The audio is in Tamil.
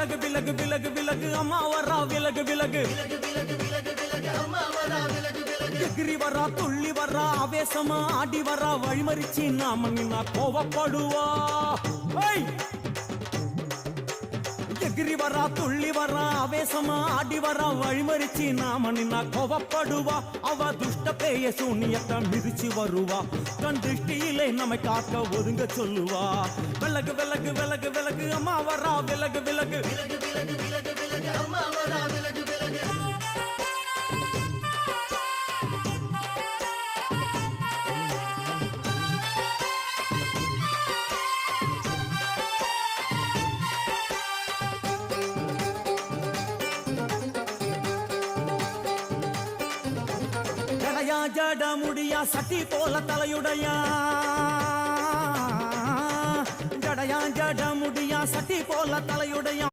விலகு விலகு விலகு விலகு அம்மா வரா விலகு விலகு எகிரி வரா துள்ளி வரா ஆவேசமா ஆடி வரா வழிமறிச்சு நாம நின்னா கோவப்படுவா எகிரி வரா துள்ளி வரா ஆவேசமா ஆடி வரா வழிமறிச்சு நாம நின்னா கோவப்படுவா அவ துஷ்ட பேய சூனியத்தை மிதிச்சு வருவா கண் திருஷ்டியிலே நம்மை காக்க ஒதுங்க சொல்லுவா விலகு விலகு விலகு விலகு அம்மா வரா விலகு விலகு அம்மா வரா விலகு விலகு ஜட முடியா சட்டி போல தலையுடையா ஜடையா ஜட முடியா சட்டி போல தலையுடையா